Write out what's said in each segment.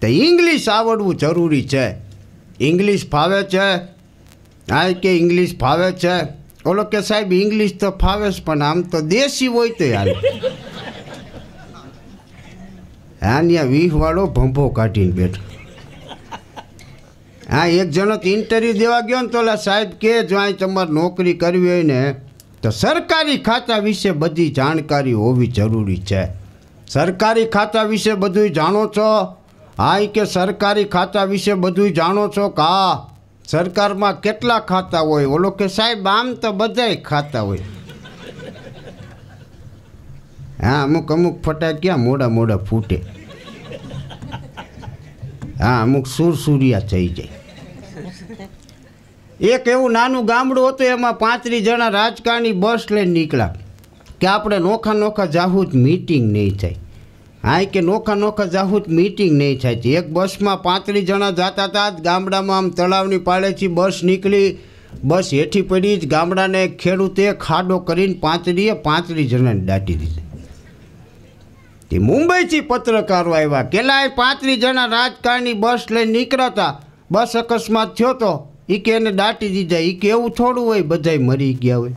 તો ઇંગ્લિશ આવડવું જરૂરી છે. ઇંગ્લિશ ફાવે છે? હા કે ઇંગ્લિશ ફાવે છે? ઓલો કે સાહેબ ઇંગ્લિશ તો ફાવે જ પણ આમ તો દેશી હોય તો યાર. હા ત્યાં 20 વાળો ભંભો કાઢીને બેઠો. હા એક જણો ઇન્ટરવ્યૂ દેવા ગયો ને તો ઓલા સાહેબ કે જો અહીં તમારે નોકરી કરવી હોય ને તો સરકારી ખાતા વિશે બધી જાણકારી હોવી જરૂરી છે. સરકારી ખાતા વિશે બધું જાણો છો? હા કે સરકારી ખાતા વિશે બધું જાણો છો? કા સરકારમાં કેટલા ખાતા હોય? ઓલો કે સાહેબ આમ તો બધાય ખાતા હોય. હા અમુક ફટાક ક્યાં મોડા મોડા ફૂટે. હા અમુક સુરસુરિયા થઈ જાય. એક એવું નાનું ગામડું હતું એમાં 35 જણા રાજકારણી બસ લઈને નીકળ્યા કે આપણે નોખા નોખા જાહું મીટિંગ નહીં થાય. હા કે નોખા જાહું મીટિંગ નહીં થાય. એક બસમાં 35 જણા જતા હતા. ગામડામાં આમ તળાવની પાળેથી બસ નીકળી, બસ હેઠી પડી જ ગામડાને ખેડૂતે ખાડો કરીને 35 જણાને દાટી દીધા. તે મુંબઈથી પત્રકારો આવ્યા કેલા 35 જણા રાજકારણી બસ લઈને નીકળ્યા હતા, બસ અકસ્માત થયો તો એ કે એને દાટી દીધા. એ કે એવું થોડું હોય બધાય મરી ગયા હોય.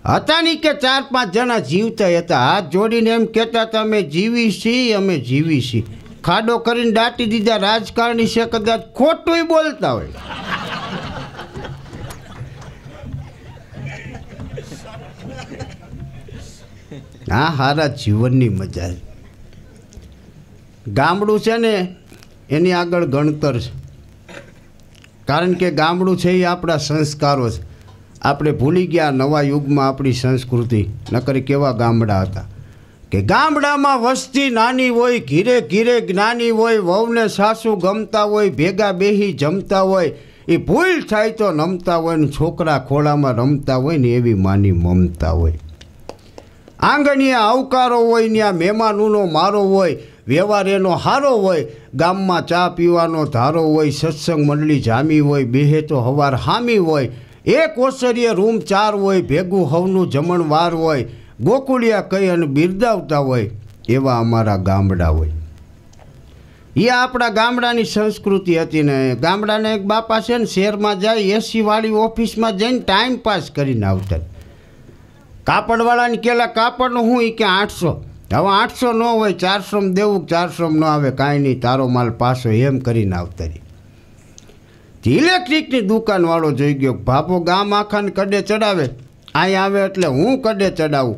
હતા નહીં કે 4-5 જણા જીવતા હતા. હાથ જોડીને એમ કહેતા હતા અમે જીવી છીએ, અમે જીવી છીએ. ખાડો કરીને દાટી દીધા. રાજકારણી છે કદાચ ખોટું બોલતા હોય. હા હારા જીવનની મજા. ગામડું છે ને એની આગળ ગણતર છે. કારણ કે ગામડું છે એ આપણા સંસ્કારો છે. આપણે ભૂલી ગયા નવા યુગમાં આપણી સંસ્કૃતિ. નકર કેવા ગામડા હતા કે ગામડામાં વસ્તી નાની હોય, ઘીરે ઘીરે જ્ઞાની હોય, વહુને સાસુ ગમતા હોય, ભેગા બેહી જમતા હોય, એ ભૂલ થાય તો નમતા હોય ને છોકરા ખોળામાં રમતા હોય ને એવી માની મમતા હોય. આંગણીએ આવકારો હોય, ત્યાં મહેમાનોનો મારો હોય, વ્યવહાર એનો હારો હોય, ગામમાં ચા પીવાનો ધારો હોય, સત્સંગ મંડળી જામી હોય, બેહે તો હવાર હામી હોય, એક ઓસરીએ રૂમ 4 હોય, ભેગું હવનું જમણવાર હોય, ગોકુળિયા કહી અને બિરદાવતા હોય. એવા અમારા ગામડા હોય. એ આપણા ગામડાની સંસ્કૃતિ હતી ને. ગામડાના એક બાપા છે ને શહેરમાં જાય એસી વાળી ઓફિસમાં જઈને ટાઈમ પાસ કરીને આવતા. કાપડવાળાને કેલા કાપડનું હું એ કે 800. હવે 800 ન હોય, 400 દેવું, 400 ન આવે કાંઈ નહીં, તારો માલ પાછો, એમ કરીને આવતા રહી. ઇલેક્ટ્રિકની દુકાનવાળો જોઈ ગયો બાપો ગામ આખાને કડે ચડાવે, અહીં આવે એટલે હું કડે ચડાવું.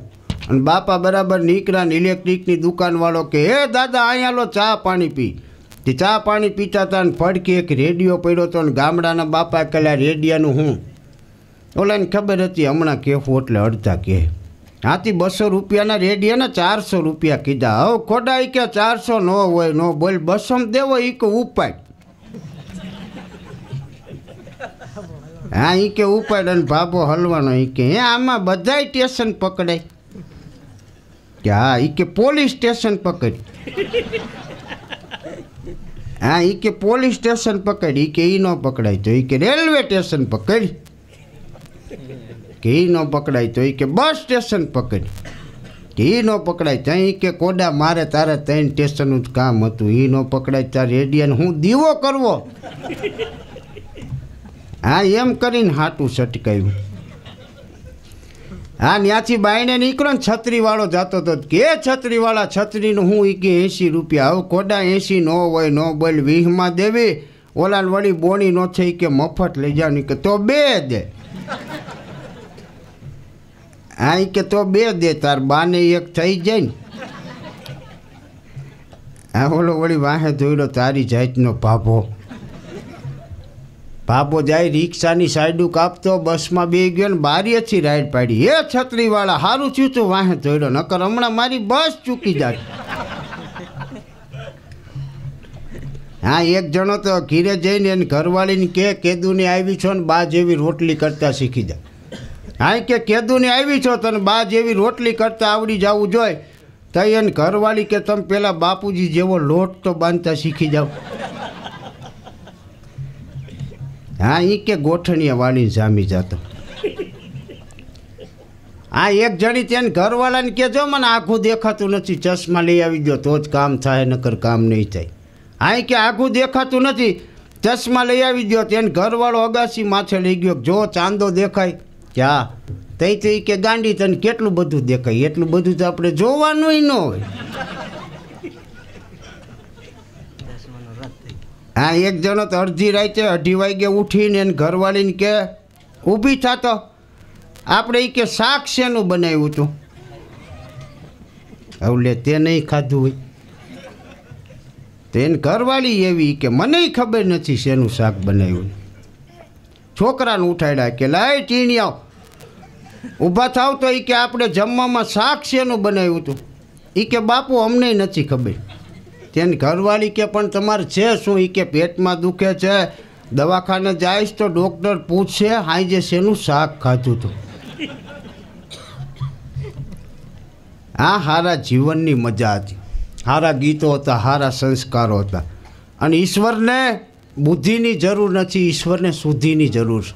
અને બાપા બરાબર નીકળ્યા ને ઇલેક્ટ્રિકની દુકાનવાળો કે હે દાદા અહીંયા લો ચા પાણી પી. તે ચા પાણી પીતા હતા ને ફડકે એક રેડિયો પડ્યો હતો ને ગામડાના બાપા કહેલા રેડિયાનું હું. ઓલાને ખબર હતી હમણાં કહેવું એટલે અડધા કહે. હાથી 200 રૂપિયાના રેડિયાના 400 રૂપિયા કીધા. હવે ખોડા એ કે 400 ન હોય, ન બોલ 200 દેવો એ કે ઉપાડ. હા એ કે ઉપાડ અને ભાભો હલવાનો. એ કે હે આમાં બધાય સ્ટેશન પકડાય કે હા. એ કે પોલીસ સ્ટેશન પકડ. હા એ કે પોલીસ સ્ટેશન પકડ. એ કે એ ન પકડાય તો એ કે રેલવે સ્ટેશન પકડ. કે એ ન પકડાય તો એ કે બસ સ્ટેશન પકડ. કે એ ન પકડાય ત્યાં એ કે કોડા મારે તારે 3 સ્ટેશનનું જ કામ હતું. એ ન પકડાય તારે રેડિયાને હું દીવો કરવો. હા એમ કરીને હાટું સટકાયું. હા ત્યાંથી બાયણે નીકળો ને છત્રીવાળો જતો હતો કે છત્રીવાળા છત્રીનું હું એ કે 80 રૂપિયા. હવે કોડા 80 ન હોય, ન બોલ 20માં દેવી. ઓલાને વળી બોણી ન થઈ કે મફત લઈ જાવ. કે તો 2 દે. હા એ કે તો 2 દે, તાર બાને એક થઈ જાય ને. હા ઓલો વળી વાહે ધોઈડો તારી જાતનો ભાભો. ભાભો જાય રિક્ષાની સાઈડું કાપતો, બસમાં બે ગયો ને બારીએથી રાઈડ પાડી. હે છત્રીવાળા સારું થયું તું વાહે ધોઈડો, નકર હમણાં મારી બસ ચૂકી જાય. હા એક જણો તો ઘીરે જઈને એને ઘરવાળીને કે કેદુની આવી છો ને બા જેવી રોટલી કરતા શીખી જાય. હા કે કેદુની આવી છો તને બા જેવી રોટલી કરતા આવડી જવું જોઈએ. તો એને ઘરવાળી કે તમે પેલા બાપુજી જેવો લોટ તો બાંધતા શીખી જાઓ. હા એ કે ગોઠણીયા વાળીને જામી જતો. હા એક જણી તેને ઘરવાળાને કહેજો મને આખું દેખાતું નથી, ચશ્મા લઈ આવી ગયો તો જ કામ થાય, નકર કામ નહીં થાય. અહીં કે આઘું દેખાતું નથી, ચશ્મા લઈ આવી દો. તેને ઘરવાળો અગાસી માથે લઈ ગયો, જો ચાંદો દેખાય ક્યાં તઈ તો કે ગાંડી તને કેટલું બધું દેખાય, એટલું બધું તો આપણે જોવાનું ન હોય. હા, એક જણો તો અડધી રાતે 2:30 વાગે ઉઠીને એને ઘરવાળીને કે ઊભી થતો, આપણે એ કે શાક શેનું બનાવ્યું હતું? હવે લે તે નહીં ખાધું હોય. તેને ઘરવાળી એવી કે મને ખબર નથી શેનું શાક બનાવ્યું. છોકરાને ઉઠાડ્યા કે લાય ટીણી આવ, ઊભા થાવ તો એ કે આપણે જમવામાં શાક શેનું બનાવ્યું હતું? એ કે બાપુ અમને નથી ખબર. તેને ઘરવાળી કે પણ તમારે છે શું? એ કે પેટમાં દુખે છે, દવાખાને જઈશ તો ડૉક્ટર પૂછશે હાઈ શેનું શાક ખાધું હતું. આ સારા જીવનની મજા હતી, સારા ગીતો હતા, સારા સંસ્કારો હતા. અને ઈશ્વરને બુદ્ધિની જરૂર નથી, ઈશ્વરને શુદ્ધિની જરૂર છે.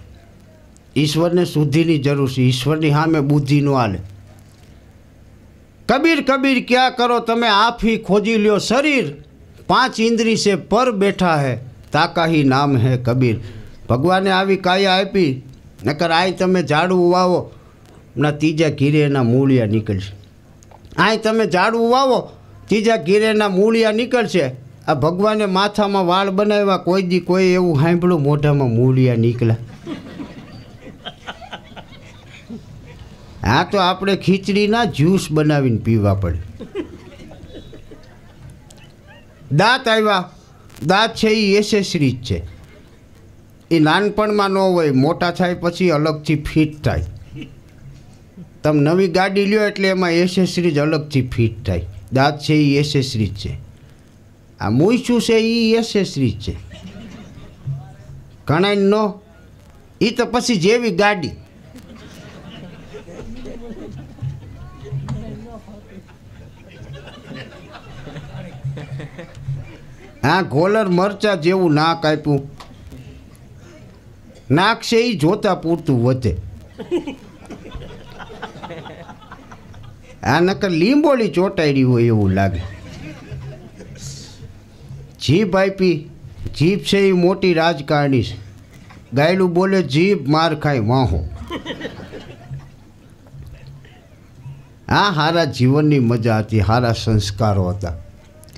ઈશ્વરને શુદ્ધિની જરૂર છે, ઈશ્વરની સામે બુદ્ધિ ન હાલે. કબીર કબીર ક્યાં કરો તમે આપ ही खोजी લ્યો શરીર, 5 ઇન્દ્રી से પર બેઠા હૈ તાકા ही નામ હૈ કબીર. ભગવાને આવી કાયા આપી, નકર આય તમે ઝાડું વાવો ના ત્રીજા ઘીરે એના મૂળિયા નીકળશે. આય તમે ઝાડું વાવો ત્રીજા ઘીરેના મૂળિયા નીકળશે. આ ભગવાને માથામાં વાળ બનાવ્યા, કોઈ દી કોઈ એવું સાંભળ્યું મોઢામાં મૂળિયા નીકળ્યા? હા, તો આપણે ખીચડીના જ્યુસ બનાવીને પીવા પડે. દાંત આવ્યા, દાંત છે એ એસેસરી જ છે. એ નાનપણમાં ન હોય, મોટા થાય પછી અલગથી ફિટ થાય. તમે નવી ગાડી લ્યો એટલે એમાં એસેસરી જ અલગથી ફિટ થાય. દાંત છે એ એસેસરી જ છે. આ મૂછું છે એ એસેસરી જ છે. ઘણા નો એ તો પછી જેવી ગાડી. હા, ગોલર મરચા જેવું નાક આપ્યું. નાક છે એ જોતા પૂરતું વધે. આ નકર લીંબોળી ચોટાડી હોય એવું લાગે. જીભ આપી, જીભ છે એ મોટી રાજકારણી છે. ગાયલું બોલે જીભ માર ખાય વાહો. આ સારા જીવનની મજા હતી, સારા સંસ્કારો હતા.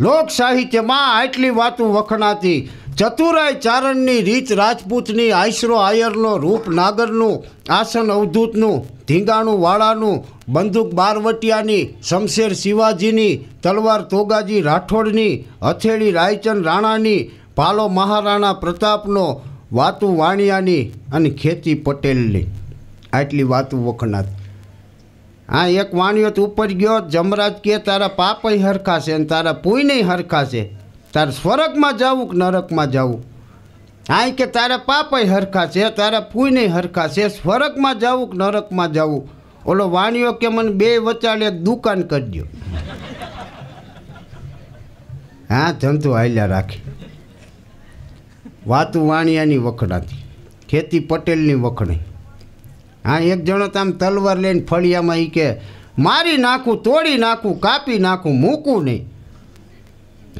લોક સાહિત્યમાં આટલી વાતો વખણાતી. ચતુરાઈ ચારણની રીત રાજપૂતની, આશરો આયરનો, રૂપ નાગરનું, આસન અવધૂતનું, ધીંગાણું વાળાનું, બંદૂક બારવટિયાની, શમશેર શિવાજીની, તલવાર તોગાજી રાઠોડની, હથેળી રાયચંદ રાણાની, પાલો મહારાણા પ્રતાપનો, વાતુ વાણિયાની અને ખેતી પટેલની. આટલી વાતો વખણાતી. હા, એક વાણિયો તો ઉપર ગયો, જમરાજ કે તારા પાપય હરખા છે અને તારા પુણ્ય હરખા છે, તારે સ્વર્ગમાં જવું કે નરકમાં જવું? હા, કે તારા પાપય હરખા છે, તારા પુણ્ય હરખા છે, સ્વર્ગમાં જવું કે નરકમાં જવું? ઓલો વાણિયો કે મને 2 વચાળે એક દુકાન કરી દો. હા, ધંધો હાલ્યા રાખે. વાતું વાણિયાની વખણાતી, ખેતી પટેલની વખણાઈ. હા, એક જણો તો આમ તલવાર લઈને ફળિયામાં એ કે મારી નાખું, તોડી નાખું, કાપી નાખું, મૂકું નહીં.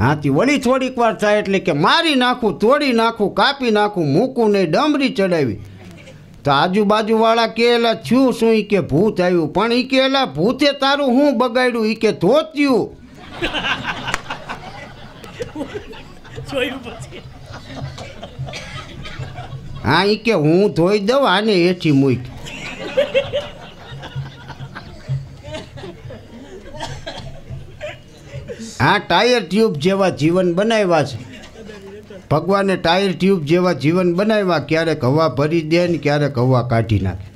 હાથી વળી થોડીક વાર થાય એટલે કે મારી નાખું, તોડી નાખું, કાપી નાખું, મૂકું નહીં, ડમરી ચડાવી. તો આજુબાજુવાળા કે એલા થયું શું? એ કે ભૂત આવ્યું. પણ એ કે એલા ભૂતે તારું હું બગાડ્યું? એ કે ધોત્યું. હા, એ કે હું ધોઈ દઉં, આને હેઠી મૂક. આ ટાયર ટ્યુબ જેવા જીવન બનાવ્યા છે ભગવાને. ટાયર ટ્યુબ જેવા જીવન બનાવ્યા, ક્યારેક હવા ભરી દે ને ક્યારેક હવા કાઢી નાખે.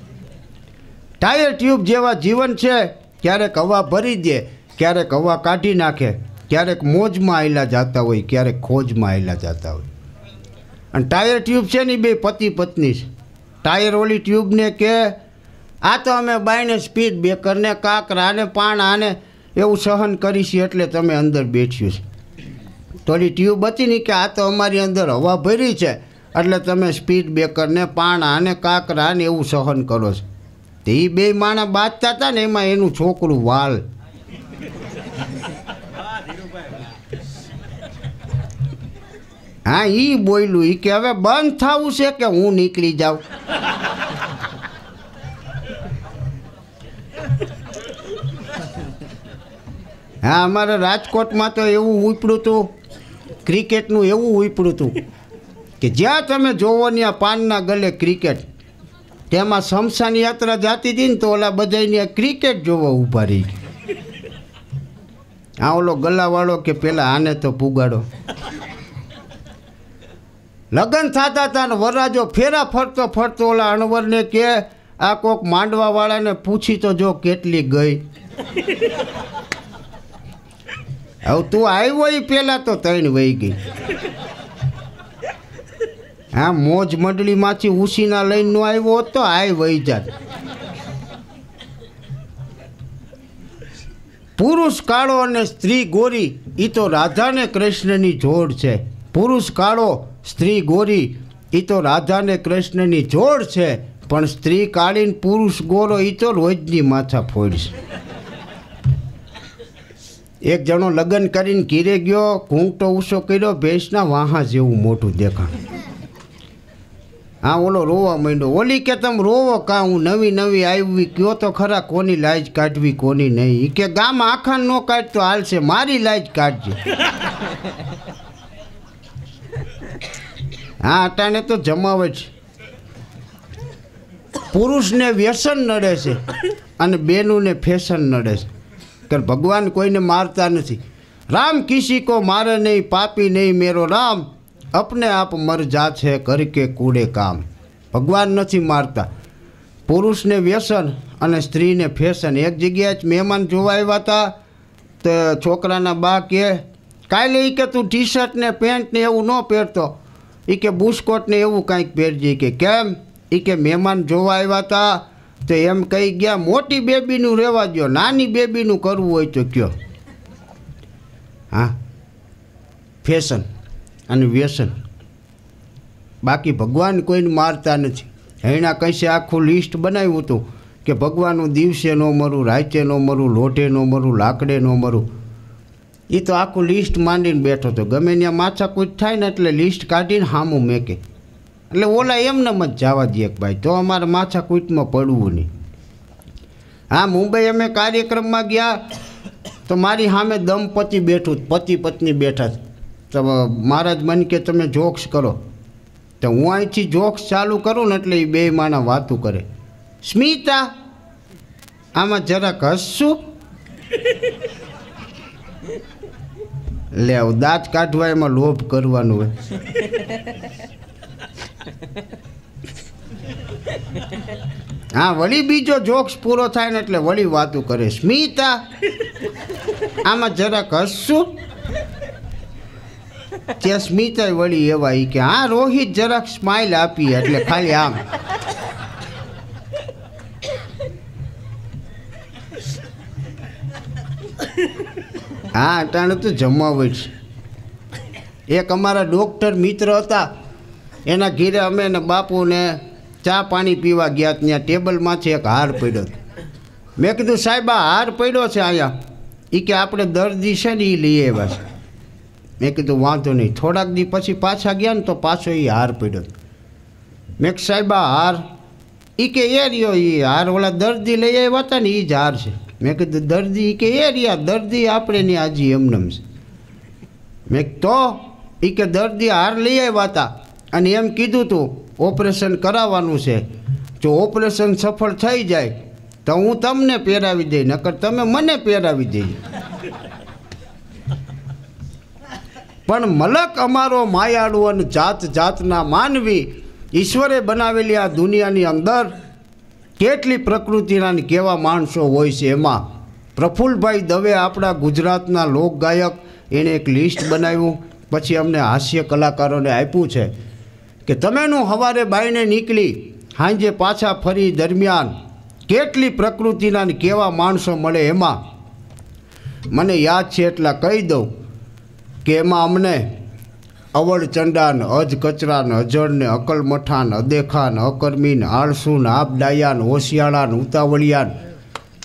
ટાયર ટ્યુબ જેવા જીવન છે, ક્યારેક હવા ભરી દે, ક્યારેક હવા કાઢી નાખે, ક્યારેક મોજમાં આયલા જતા હોય, ક્યારેક ખોજમાં આયલા જતા હોય. અને ટાયર ટ્યુબ છે ને બે પતિ પત્ની છે. ટાયર ઓલી ટ્યુબને કે આ તો અમે બાયને સ્પીડ બ્રેકરને કાંકરાને પાણાને એવું સહન કરીશું એટલે તમે અંદર બેઠ્યું છે. તો ઓલી ટ્યુબ હતી ને કે આ તો અમારી અંદર હવા ભરી છે એટલે તમે સ્પીડ બ્રેકરને પાણાને કાંકરાને એવું સહન કરો છો. તો એ 2 માણસ બાંધતા હતા ને એમાં એનું છોકરું વાલ. હા એ બોલ્યું એ કે હવે બંધ થવું છે કે હું નીકળી જાઉં. હા અમારે રાજકોટમાં તો એવું ઉપડ્યું હતું, ક્રિકેટનું એવું ઉપડ્યું હતું કે જ્યાં તમે જોવો ત્યાં પાનના ગલે ક્રિકેટ. તેમાં શમશાન યાત્રા જાતી હતી ને તો ઓલા બધાને ક્રિકેટ જોવા ઊભા રહી. આ ઓલો ગલાવાળો કે પેલા આને તો પુગાડો. લગ્ન થતા હતા ને વરરાજો ફેરા ફરતો ફરતો ઓલા અણવરને કે આ કોક માંડવાવાળાને પૂછી તો જો કેટલી ગઈ. હવે તું આવ્યો એ પહેલાં તો 3 વહી ગઈ. હા મોજ મંડળીમાંથી ઉસીના લઈને ન આવ્યો હોત તો આય વહી જાત. પુરુષ કાળો અને સ્ત્રી ગોરી એ તો રાધા ને કૃષ્ણની જોડ છે. પુરુષ કાળો સ્ત્રી ગોરી એ તો રાધા ને કૃષ્ણની જોડ છે, પણ સ્ત્રી કાળી ને પુરુષ ગોરો એ તો રોજની માથા ફોડશે. એક જણો લગ્ન કરીને ઘીરે ગયો, ઘૂંઘટો ઊંચો કર્યો, ભેંસના વાહા જેવું મોટું દેખાણ. હા ઓલો રોવા માંડ્યો. ઓલી કે તમે રોવો કા, હું નવી નવી આવી કયો તો ખરા કોની લાજ કાઢવી કોની નહીં. કે ગામ આખા ન કાઢતો હાલશે, મારી લાજ કાઢજે. હા અટાણે તો જમાવટ. પુરુષને વ્યસન નડે છે અને બેનુંને ફેશન નડે છે. કે ભગવાન કોઈને મારતા નથી. રામ કિસી કો મારે નહીં, પાપી નહીં મેરો રામ, અપને આપ મર જા છે કરકે કૂડે કામ. ભગવાન નથી મારતા. પુરુષને વ્યસન અને સ્ત્રીને ફેશન. એક જગ્યાએ જ મહેમાન જોવા આવ્યા હતા તો છોકરાના બા કે કાલે એ કે તું ટી શર્ટ ને પેન્ટ ને એવું ન પહેરતો, એ કે બુશકોટ ને એવું કાંઈક પહેરજે. કે કેમ? એ કે મહેમાન જોવા આવ્યા હતા તો એમ કહી ગયા મોટી બેબીનું રહેવા દો, નાની બેબીનું કરવું હોય તો કયો. હા ફેશન અને વ્યસન. બાકી ભગવાન કોઈને મારતા નથી. એના કશે આખું લિસ્ટ બનાવ્યું હતું કે ભગવાનનું દિવસે ન મરું, રાતે ન મરું, લોઢે ન મરું, લાકડે ન મરું. એ તો આખું લિસ્ટ માંડીને બેઠો હતો. ગમે ત્યાં માથાકૂટ થાય ને એટલે લિસ્ટ કાઢીને સામું મેકે. એટલે ઓલા એમને જ જવા દે કે ભાઈ તો અમારે માથાકૂટમાં પડવું નહીં. હા મુંબઈ અમે કાર્યક્રમમાં ગયા તો મારી સામે દંપતિ બેઠું, પતિ પત્ની બેઠા. તો મહારાજ મને કે તમે જોક્સ કરો. તો હું અહીંથી જોક્સ ચાલુ કરું ને એટલે એ બે માણા વાતું કરે. સ્મિતા આમાં જરાક હસશું. લે દાંત કાઢવા એમાં લોભ કરવાનું હોય. હા વળી બીજો જોક્સ પૂરો થાય ને એટલે વળી વાતું કરે. સ્મિતા આમાં જરાક હસશું. ત્યાં સ્મિતા વળી એવા એ કે હા રોહિત જરાક સ્માઇલ આપી એટલે ખાલી આમ. હા અટાણે તો જમાવટ. એક અમારા ડૉક્ટર મિત્ર હતા, એના ઘીરે અમે ને બાપુને ચા પાણી પીવા ગયા. ત્યાં ટેબલમાંથી એક હાર પડ્યો. મેં કીધું સાહેબ આ હાર પડ્યો છે અહીંયા. એ કે આપણે દર્દી છે ને એ લઈ આવ્યા છે. મેં કીધું વાંધો નહીં. થોડાક દી પછી પાછા ગયા ને તો પાછો એ હાર પડ્યો. મેં કે સાહેબ આ હાર? એ કે એ રહ્યો એ હાર ઓલા દર્દી લઈ આવ્યા હતા ને એ જ હાર છે. મેં કીધું દર્દી? કે એ રહ્યા દર્દી આપણે ને આજે એમનેમ છે. મેં તો એ કે દર્દી હાર લઈ આવ્યા હતા અને એમ કીધું તું ઓપરેશન કરાવવાનું છે, જો ઓપરેશન સફળ થઈ જાય તો હું તમને પહેરાવી દઈ, નકર તમે મને પહેરાવી દઈ. પણ મલક અમારો માયાળુ અને જાત જાતના માનવી, ઈશ્વરે બનાવેલી આ દુનિયાની અંદર કેટલી પ્રકૃતિના કેવા માણસો હોય છે. એમાં પ્રફુલ્લભાઈ દવે આપણા ગુજરાતના લોકગાયક, એણે એક લિસ્ટ બનાવ્યું. પછી અમને હાસ્ય કલાકારોને આપ્યું છે કે તમેનું સવારે બાઈને નીકળી સાંજે પાછા ફરી દરમિયાન કેટલી પ્રકૃતિના કેવા માણસો મળે. એમાં મને યાદ છે એટલા કહી દઉં કે એમાં અમને અવળચંડાન, અજ કચરાન, અજળને, અકલમઠાન, અદેખાન, અકર્મીન, આળસુન, આપડાયાન, હોશિયાળાન, ઉતાવળિયાન,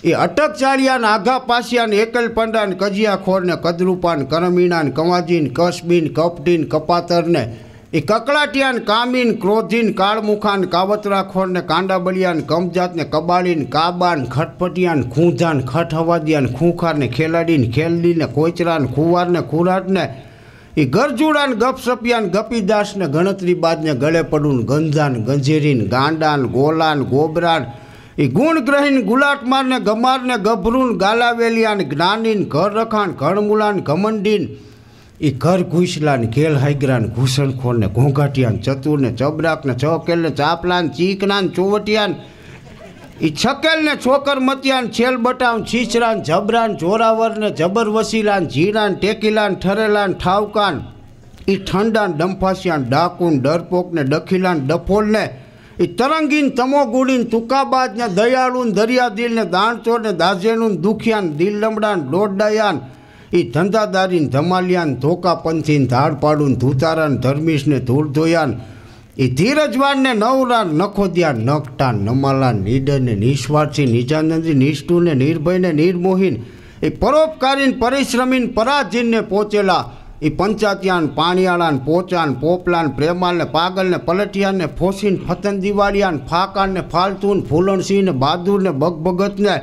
એ અટક ચાળિયાન આઘા પાસિયાન એકલ પંડાન કજિયા ખોરને કદરૂપાન કરમીણાન કવાજીન કસબીન કપટીન કપાતરને એ કકડાટિયાન કામીન ક્રોધીન કાળમુખાન કાવતરા ખોરને કાંડાબલિયાન કમજાતને કબાળીન કાબાન ખટપટિયાન ખૂંધાન ખટ હવાદિયાન ખૂંખારને ખેલાડીને ખેલડીને કોચરાન ખુવારને ખુરાટને એ ગરજુડાન ગપસપિયાન ગપીદાસને ગણતરીબાજને ગળે પડુન ગંજાન ગંજેરીન ગાંડાન ગોલાન ગોબરાન એ ગુણગ્રહીન ગુલાટમારને ગમારને ગભરૂન ગાલાવેલિયાન જ્ઞાનીન ઘર રખાણ ઘણમુલાન ઘમંડીન એ ઘર ઘૂસલાન ઘેલ હાઈગ્રાન ઘૂસણખોરને ઘોંઘાટિયાન ચતુરને ચબરાકને ચોકેલને ચાપલાન ચીકનાન ચોવટિયાન એ છકેલને છોકર મતિયાન છેલ બટાવ છીછરાન જબરાન જોરાવરને જબર વસીલાન જીરાન ટેકીલાન ઠરેલાન ઠાવકાન એ ઠંડાન ડંફાસિયાન ડાકુન ડરપોકને ડખીલાન ડફોલને એ તરંગીન તમોગુડીન તુકાબાજને દયાળુન દરિયાદિલને દાણચોરને દાઝેણું દુખિયાન દિલ લમડાન દોડડાયાન એ ધંધાદારીન ધમાલિયાન ધોકાપંથીન ધાડપાડુન ધૂતારાન ધર્મીશને ધૂળ ધોયાન એ ધીરજવાનને નવરાન નખોદિયાન નકટાન નમાલાન નિડરને નિસ્વાર્થી નિજાનંદી નિષ્ઠુને નિર્ભયને નિર્મોહીન એ પરોપકારીન પરિશ્રમીન પરાધીનને પહોંચેલા એ પંચાતિયાન પાણીયાળાન પોચાન પોપલાન પ્રેમાલને પાગલને પલટિયાનને ફોસીન ફતન દિવાળિયાન ફાકાનને ફાલતુન ફૂલણસિંહને બહાદુરને બગભગતને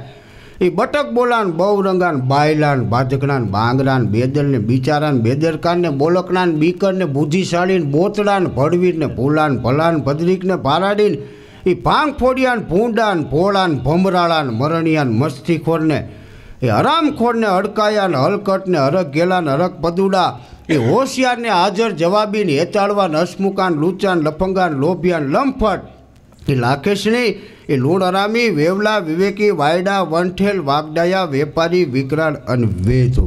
એ બટક બોલાન બહુરંગાન બાયલાન બાધકણાન બાંગરાન બેદલને બિચારાન બેદરકાનને બોલકણાન બીકરને બુદ્ધિશાળીન બોતડાન ભડવીરને ભૂલાન ભલાન ભદ્રિકને ભારાડીન એ ભાંગ ફોડિયાન ભૂંડાન ભોળાન ભમરાળાન મરણિયાન મસ્તીખોરને એ હરામખોરને હડકાયાન હલકટને હરક ગેલાન હરક પદુડા એ હોશિયારને હાજર જવાબીન હેતાળવાન હસમુકાન લૂચાન લફંગાન લોભિયાન લંફટ એ લાખેશની એ લૂણ હરામી વેવલા વિવેકી વાયડા વંઠેલ વાગડાયા વેપારી વિકરાળ અને વેચો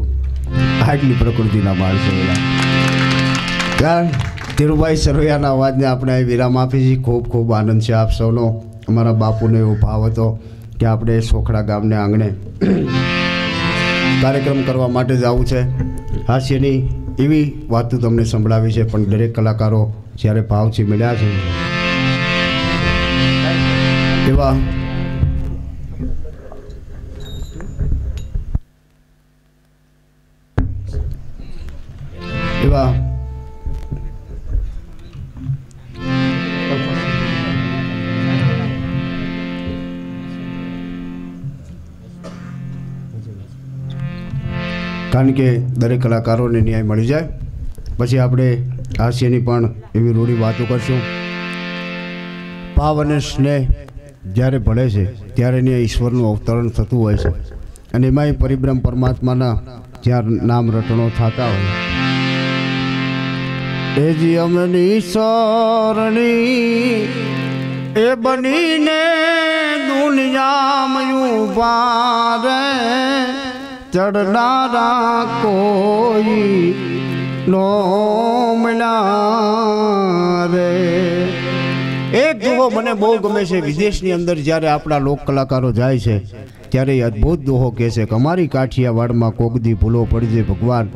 આટલી પ્રકૃતિના માણસો એલા ધીરુભાઈ સરવૈયાના અવાજને આપણે વિરામ આપી છીએ. ખૂબ ખૂબ આનંદ છે આપ સૌનો. અમારા બાપુનો એવો ભાવ હતો કે આપણે સોખડા ગામને આંગણે કાર્યક્રમ કરવા માટે જ આવું છે. હાસ્યની એવી વાતો તમને સંભળાવી છે, પણ દરેક કલાકારો જ્યારે ભાવથી મળ્યા છે એવા કારણ કે દરેક કલાકારોને ન્યાય મળી જાય. પછી આપણે હાસ્યની પણ એવી રૂઢી વાતો કરશું. ભાવ અને સ્નેહ જ્યારે ભળે છે ત્યારે ત્યાં ઈશ્વરનું અવતરણ થતું હોય છે, અને એમાંય પરિબ્રહ્મ પરમાત્માના જ્યાં નામ રટણો થતા હોય એ જી અમની સરણી એ બનીને દુનિયામાં ઉભા રે ચડનારા કોઈ નો મળ્યા રે. એક દોહો મને બહુ ગમે છે. વિદેશની અંદર જ્યારે આપણા લોક કલાકારો જાય છે ત્યારે એ અદ્ભુત દોહો કહે છે કે અમારી કાઠિયાવાડમાં કોકદી ભૂલો પડજે ભગવાન,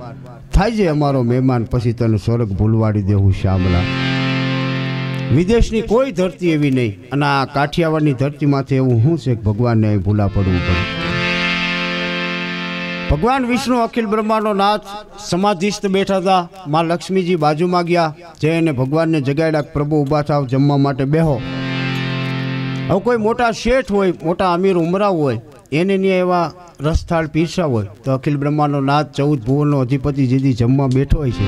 થાય છે અમારો મહેમાન પછી તને સ્વર્ગ ભૂલવાડી દેવું શ્યામલા. વિદેશની કોઈ ધરતી એવી નહીં, અને આ કાઠિયાવાડની ધરતીમાંથી એવું શું છે કે ભગવાનને અહીં ભૂલા પડવું પડે. ભગવાન વિષ્ણુ અખિલ બ્રહ્માંડનો નાથ સમાધિસ્થ બેઠા હતા. માં લક્ષ્મીજી બાજુમાં ગયા, જઈને ભગવાનને જગાડ્યા, પ્રભુ ઊભા થાવ, જમવા માટે બેહો. હવે કોઈ મોટા શેઠ હોય, મોટા અમીર ઉમરાવ હોય, એને ત્યાં એવા રસથાળ પીરસા હોય તો અખિલ બ્રહ્માંડનો નાથ 14 ભુવનનો અધિપતિ જેથી જમવા બેઠો હોય છે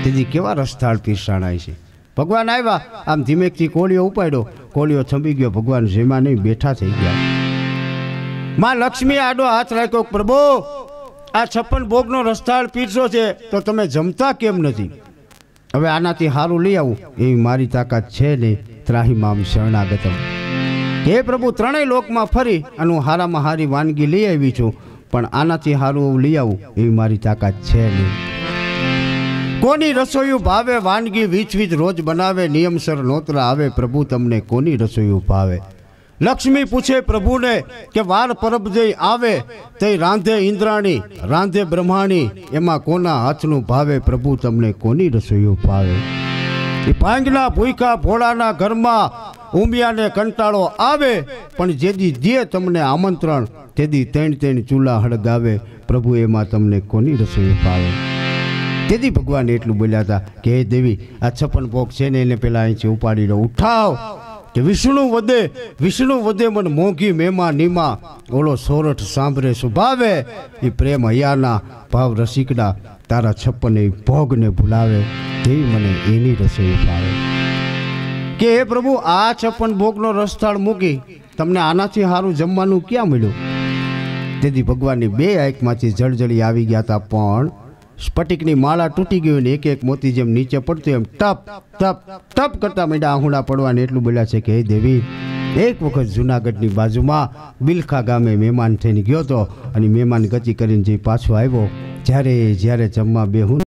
તેથી કેવા રસથાળ પીરસાણાય છે. ભગવાન આવ્યા, આમ ધીમેકથી કોળીઓ ઉપાડ્યો, કોળીઓ થંભી ગયો, ભગવાન જેમાં નહીં બેઠા થઈ ગયા. માં લક્ષ્મી આડો હાથ રાખ્યો, પ્રભુ આ 56 ભોગનો રસથાળ પીરસો છે તો તમે જમતા કેમ નથી? હવે આનાથી સારું લઈ આવું એવી મારી તાકાત છે નહીં. ત્રાહીમામ શરણાગતમ. હે પ્રભુ, ત્રણેય લોકમાં ફરી અને હું હારામાં હારી વાનગી લઈ આવી છું, પણ આનાથી સારું લઈ આવું એવી મારી તાકાત છે નહીં. કોની રસોઈયું ભાવે વાનગી વીચ વીચ રોજ બનાવે, નિયમસર નોતરા આવે, પ્રભુ તમને કોની રસોઈયું ભાવે? લક્ષ્મી પૂછે પ્રભુને કે વાર પરબ જઈ આવે તે રાંધે ઇન્દ્રાણી રાંધે બ્રહ્માણી, એમાં કોના હાથનું ભાવે? પ્રભુ તમને કોની રસોઈયું ભાવે? એ ભાંગના ભૂખા ભોળાના ઘરમાં ઉમિયાને કંટાળો આવે, પણ જેદી દે તમને આમંત્રણ તેથી ત્રણ ચૂલા હળગાવે, પ્રભુ એમાં તમને કોની રસોઈ ભાવે. તેથી ભગવાન એટલું બોલ્યા હતા કે હે દેવી, આ 56 ભોગ છે ને એને પેલા અહીંથી ઉપાડી લો, ઉઠાવ કે વિષ્ણુ વધે મને મોંઘી મહેમા નીમા, ઓલો સોરઠ સાંભળે સ્વભાવે, એ પ્રેમ હૈયાના ભાવ રસિકડા, તારા 56 ભોગને ભૂલાવે, તેવી મને એની રસોઈ ભાવે. કે હે પ્રભુ, આ 56 ભોગનો રસથાળ મૂકી તમને આનાથી સારું જમવાનું ક્યાં મળ્યું. તેથી ભગવાનની 2 આંખમાંથી જળજળી આવી ગયા હતા, પણ સ્ફટિકની માળા તૂટી ગઈ ને એક એક મોતી જેમ નીચે પડતું એમ ટપ ટપ ટપ કરતા માંડ્યા આહુડા પડવાને. એટલું બોલ્યા છે કે હે દેવી, એક વખત જુનાગઢની બાજુમાં બિલખા ગામે મહેમાન થઈને ગયો હતો, અને મહેમાન ગતિ કરીને જે પાછો આવ્યો, જ્યારે જમવા બેહું